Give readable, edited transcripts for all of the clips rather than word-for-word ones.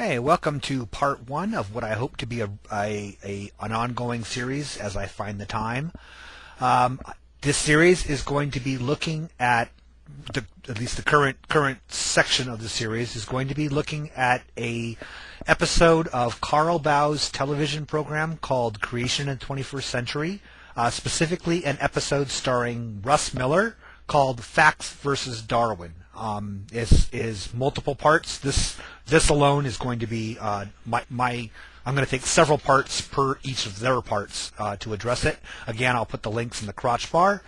Hey, welcome to part one of what I hope to be an ongoing series as I find the time. This series is going to be looking at at least the current section of the series is going to be looking at a episode of Carl Baugh's television program called Creation in the 21st Century, specifically an episode starring Russ Miller called Facts versus Darwin. Is multiple parts. This alone is going to be I'm going to take several parts per each of their parts to address it. Again, I'll put the links in the crotch bar.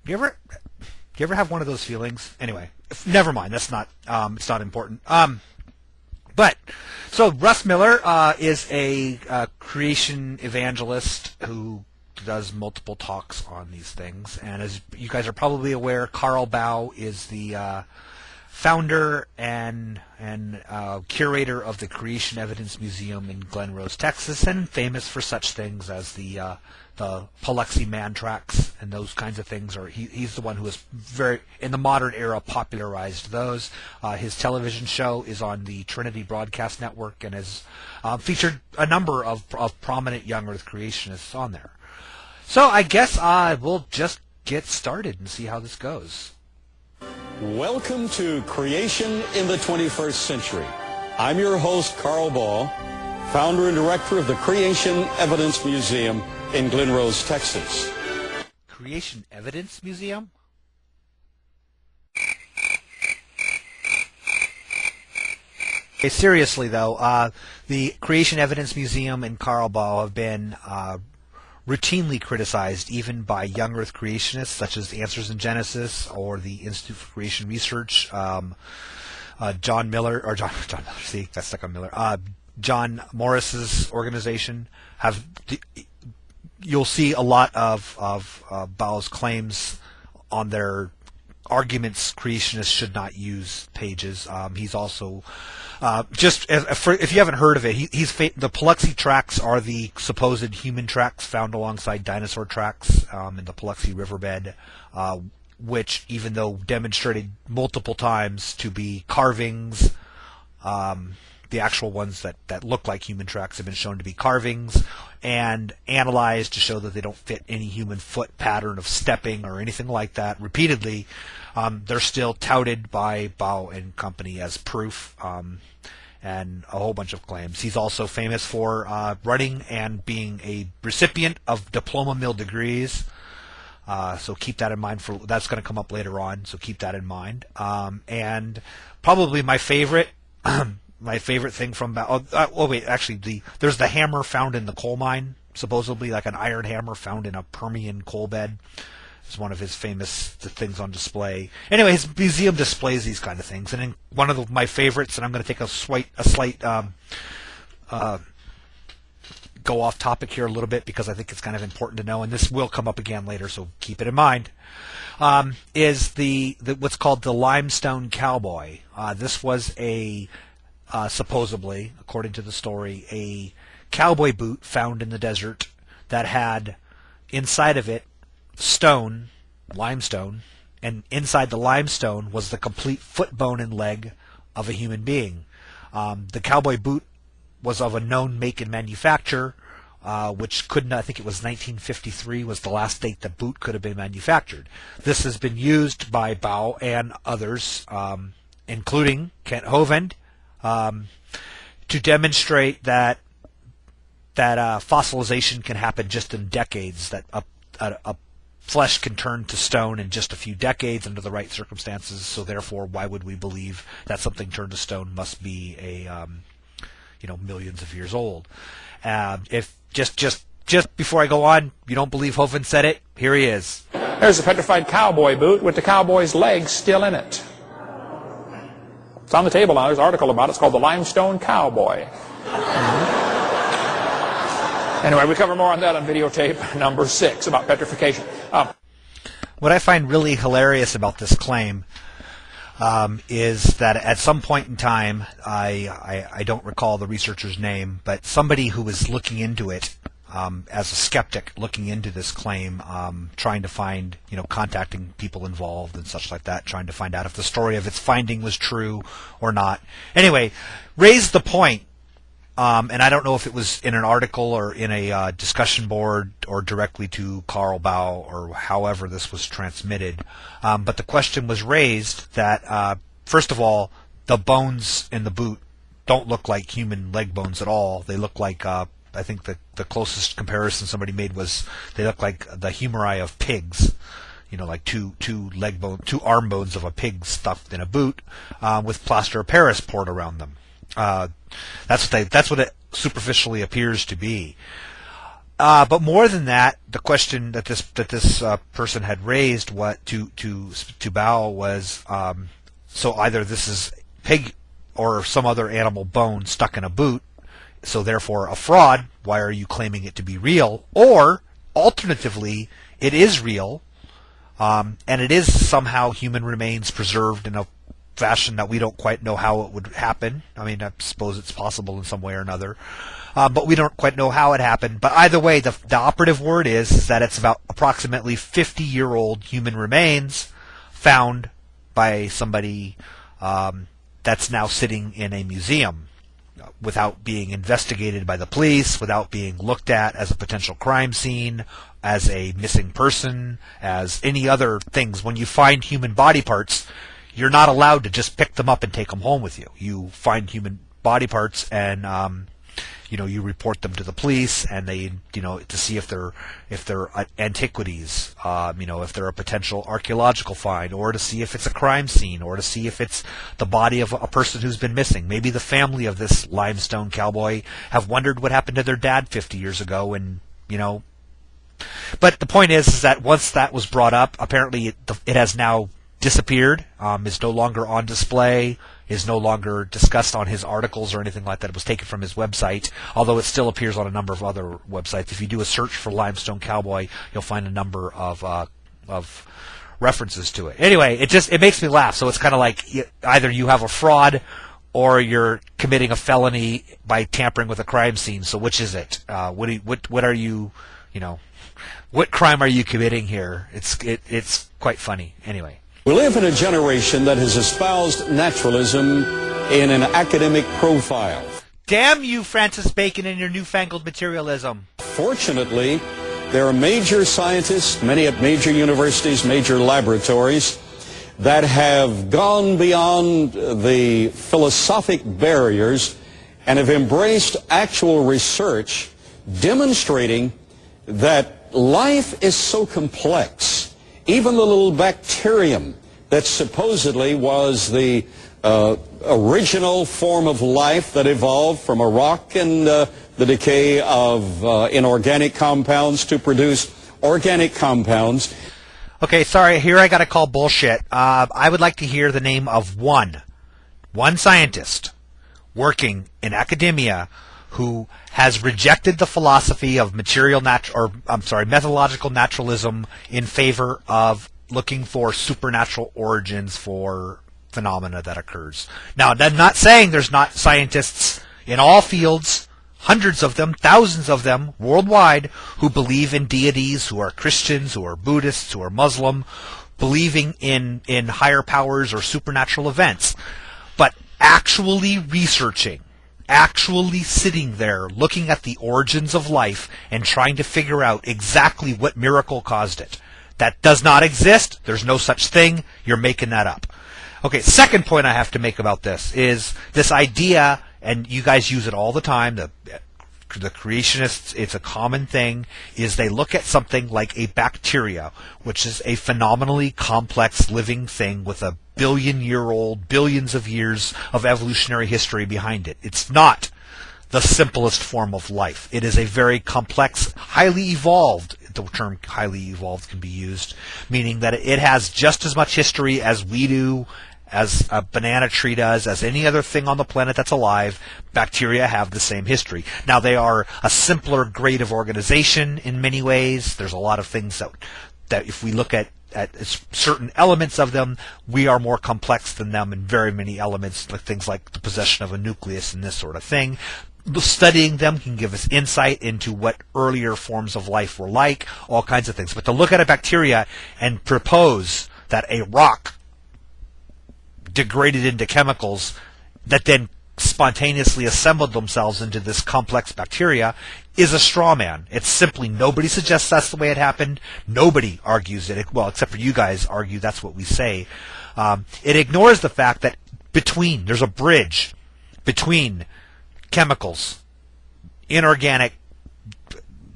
You ever have one of those feelings? Anyway, never mind. That's not it's not important. But so Russ Miller is a creation evangelist who does multiple talks on these things, and as you guys are probably aware, Carl Baugh is the founder and curator of the Creation Evidence Museum in Glen Rose, Texas, and famous for such things as the Biloxi man tracks and those kinds of things. Or he's the one who has very in the modern era popularized those. His television show is on the Trinity Broadcast Network and has featured a number of prominent young Earth creationists on there. So I guess we'll just get started and see how this goes. Welcome to Creation in the 21st Century. I'm your host, Carl Baugh, founder and director of the Creation Evidence Museum in Glen Rose, Texas. Creation Evidence Museum? Okay, seriously though, the Creation Evidence Museum and Carl Baugh have been routinely criticized even by young Earth creationists such as Answers in Genesis or the Institute for Creation Research. John Morris's organization you'll see a lot of Baugh's claims on their arguments creationists should not use pages. He's also if you haven't heard of it, the Biloxi tracks are the supposed human tracks found alongside dinosaur tracks in the Biloxi riverbed, which, even though demonstrated multiple times to be carvings, the actual ones that look like human tracks have been shown to be carvings and analyzed to show that they don't fit any human foot pattern of stepping or anything like that repeatedly. They're still touted by Baugh and company as proof, and a whole bunch of claims. He's also famous for running and being a recipient of diploma mill degrees. So keep that in mind. That's going to come up later on. So keep that in mind. And probably my favorite. My favorite thing from there's the hammer found in the coal mine, supposedly like an iron hammer found in a Permian coal bed. It's one of his famous things on display. Anyway, his museum displays these kind of things, and in one of my favorites, and I'm going to take a slight go off topic here a little bit because I think it's kind of important to know, and this will come up again later, so keep it in mind. Is the what's called the Limestone Cowboy. This was supposedly, according to the story, a cowboy boot found in the desert that had inside of it limestone, and inside the limestone was the complete foot bone and leg of a human being. The cowboy boot was of a known make and manufacture, which couldn't, I think it was 1953 was the last date the boot could have been manufactured. This has been used by Baugh and others, including Kent Hovind, to demonstrate that fossilization can happen just in decades, that a flesh can turn to stone in just a few decades under the right circumstances. So therefore, why would we believe that something turned to stone must be millions of years old? If just before I go on, you don't believe Hovind said it, here he is. There's a petrified cowboy boot with the cowboy's legs still in it. It's on the table now. There's an article about it. It's called the Limestone Cowboy. Anyway, we cover more on that on videotape number 6 about petrification. What I find really hilarious about this claim is that at some point in time, I don't recall the researcher's name, but somebody who was looking into it as a skeptic looking into this claim, trying to find, contacting people involved and such like that, trying to find out if the story of its finding was true or not. Anyway, raised the point, and I don't know if it was in an article or in a discussion board or directly to Carl Baugh or however this was transmitted, but the question was raised that, first of all, the bones in the boot don't look like human leg bones at all. They look like, I think the closest comparison somebody made was they look like the humeri of pigs, like two arm bones of a pig stuffed in a boot, with plaster of Paris poured around them. That's what it superficially appears to be. But more than that, the question that this person had raised to Baugh was, so either this is pig or some other animal bone stuck in a boot, so therefore a fraud. Why are you claiming it to be real? Or alternatively, it is real, and it is somehow human remains preserved in a fashion that we don't quite know how it would happen. I mean, I suppose it's possible in some way or another, but we don't quite know how it happened. But either way, the operative word is that it's about approximately 50-year-old human remains found by somebody that's now sitting in a museum without being investigated by the police, without being looked at as a potential crime scene, as a missing person, as any other things. When you find human body parts, you're not allowed to just pick them up and take them home with you. You find human body parts and you report them to the police, and they to see if they're antiquities, if they're a potential archaeological find, or to see if it's a crime scene, or to see if it's the body of a person who's been missing. Maybe the family of this Limestone Cowboy have wondered what happened to their dad 50 years ago, and But the point is that once that was brought up, apparently it has now disappeared, is no longer on display, is no longer discussed on his articles or anything like that. It was taken from his website, although it still appears on a number of other websites. If you do a search for Limestone Cowboy, you'll find a number of references to it. Anyway, it makes me laugh. So it's kind of like either you have a fraud or you're committing a felony by tampering with a crime scene. So which is it? What are you, what crime are you committing here? It's quite funny. Anyway. We live in a generation that has espoused naturalism in an academic profile. Damn you, Francis Bacon, and your newfangled materialism. Fortunately, there are major scientists, many at major universities, major laboratories, that have gone beyond the philosophic barriers and have embraced actual research demonstrating that life is so complex. Even the little bacterium that supposedly was the original form of life that evolved from a rock and the decay of inorganic compounds to produce organic compounds. Okay, sorry, here I got to call bullshit. I would like to hear the name of one scientist working in academia who has rejected the philosophy of methodological naturalism in favor of looking for supernatural origins for phenomena that occurs. Now, I'm not saying there's not scientists in all fields, hundreds of them, thousands of them worldwide, who believe in deities, who are Christians, who are Buddhists, who are Muslim, believing in higher powers or supernatural events. But actually researching, actually sitting there looking at the origins of life and trying to figure out exactly what miracle caused it. That does not exist. There's no such thing. You're making that up. Okay, second point I have to make about this is this idea, and you guys use it all the time, the creationists, it's a common thing, is they look at something like a bacteria, which is a phenomenally complex living thing with a billion-year-old, billions of years of evolutionary history behind it. It's not the simplest form of life. It is a very complex, highly evolved, the term highly evolved can be used, meaning that it has just as much history as we do, as a banana tree does, as any other thing on the planet that's alive. Bacteria have the same history. Now, they are a simpler grade of organization in many ways. There's a lot of things that if we look at certain elements of them, we are more complex than them in very many elements, like things like the possession of a nucleus and this sort of thing. studying them can give us insight into what earlier forms of life were like, all kinds of things. But to look at a bacteria and propose that a rock degraded into chemicals that then spontaneously assembled themselves into this complex bacteria is a straw man. It's simply, nobody suggests that's the way it happened. Nobody argues it. Well, except for you guys argue that's what we say. It ignores the fact that there's a bridge between chemicals, inorganic,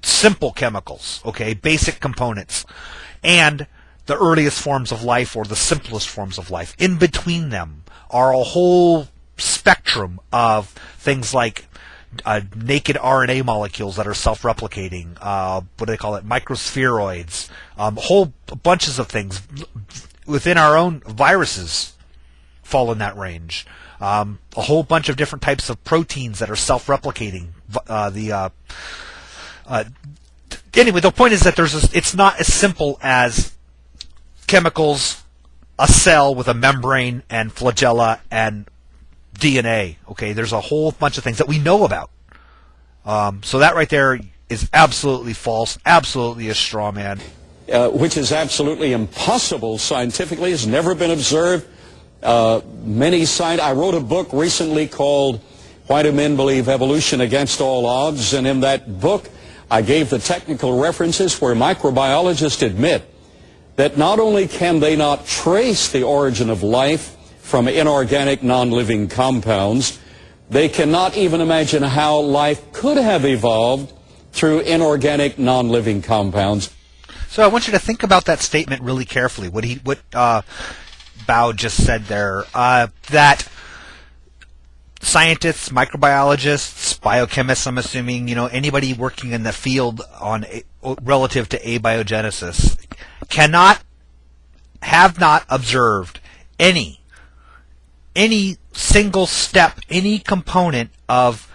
simple chemicals, okay, basic components, and the earliest forms of life or the simplest forms of life. In between them are a whole spectrum of things like naked RNA molecules that are self-replicating, what do they call it, microspheroids, whole bunches of things within our own viruses fall in that range. A whole bunch of different types of proteins that are self-replicating. Anyway, the point is that it's not as simple as chemicals, a cell with a membrane and flagella and DNA. Okay, there's a whole bunch of things that we know about. So that right there is absolutely false, absolutely a straw man. Which is absolutely impossible scientifically, has never been observed. I wrote a book recently called Why Do Men Believe Evolution Against All Odds? And in that book, I gave the technical references where microbiologists admit that not only can they not trace the origin of life from inorganic non-living compounds, they cannot even imagine how life could have evolved through inorganic non-living compounds. So I want you to think about that statement really carefully. What Baugh just said there, that scientists, microbiologists, biochemists, I'm assuming, anybody working in the field relative to abiogenesis have not observed any single step, any component of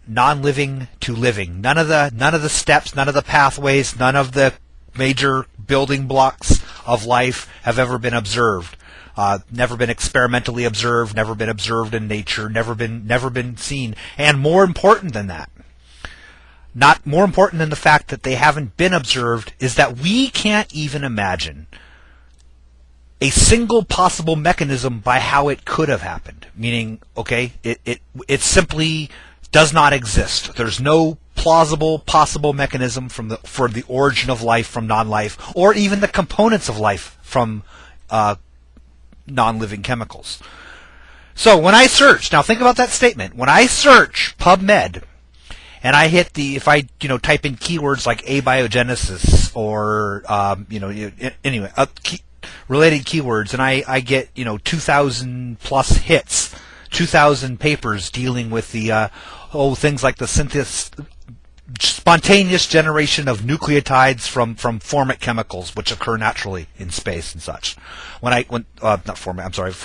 non-living to living. None of the steps, none of the pathways, none of the major building blocks of life have ever been observed. Never been experimentally observed, never been observed in nature, never been seen. And more important than that, not more important than the fact that they haven't been observed, is that we can't even imagine a single possible mechanism by how it could have happened. Meaning, okay, it simply does not exist. There's no plausible possible mechanism for the origin of life from non-life, or even the components of life from non-living chemicals. So when I search, now think about that statement. When I search PubMed and I hit if I type in keywords like abiogenesis or anyway related keywords, and I get 2,000 plus hits, 2,000 papers dealing with the things like the spontaneous generation of nucleotides from formic chemicals, which occur naturally in space and such.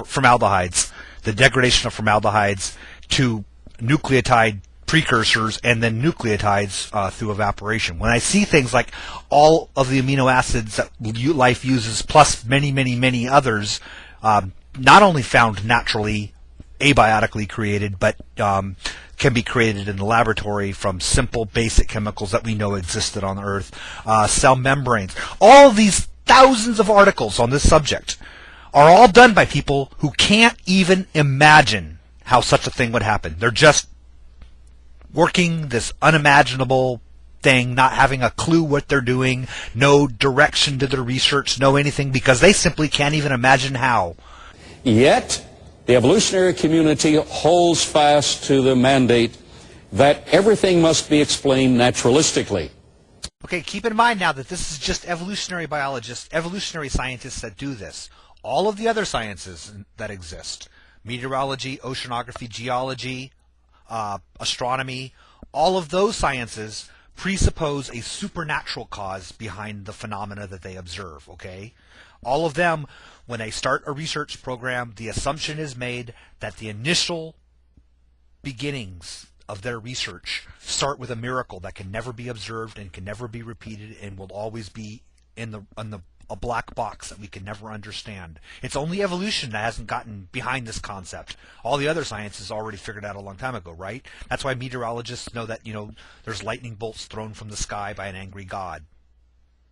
Formaldehydes, the degradation of formaldehydes to nucleotide precursors and then nucleotides through evaporation. When I see things like all of the amino acids that life uses, plus many, many, many others, not only found naturally, abiotically created, but can be created in the laboratory from simple basic chemicals that we know existed on Earth, cell membranes. All of these thousands of articles on this subject are all done by people who can't even imagine how such a thing would happen. They're just working this unimaginable thing, not having a clue what they're doing, no direction to their research, no anything, because they simply can't even imagine how. Yet, the evolutionary community holds fast to the mandate that everything must be explained naturalistically. Okay, keep in mind now that this is just evolutionary biologists, evolutionary scientists that do this. All of the other sciences that exist, meteorology, oceanography, geology, astronomy, all of those sciences presuppose a supernatural cause behind the phenomena that they observe, okay? All of them, when they start a research program, the assumption is made that the initial beginnings of their research start with a miracle that can never be observed and can never be repeated and will always be in the a black box that we can never understand. It's only evolution that hasn't gotten behind this concept. All the other sciences already figured out a long time ago, right? That's why meteorologists know that, there's lightning bolts thrown from the sky by an angry god.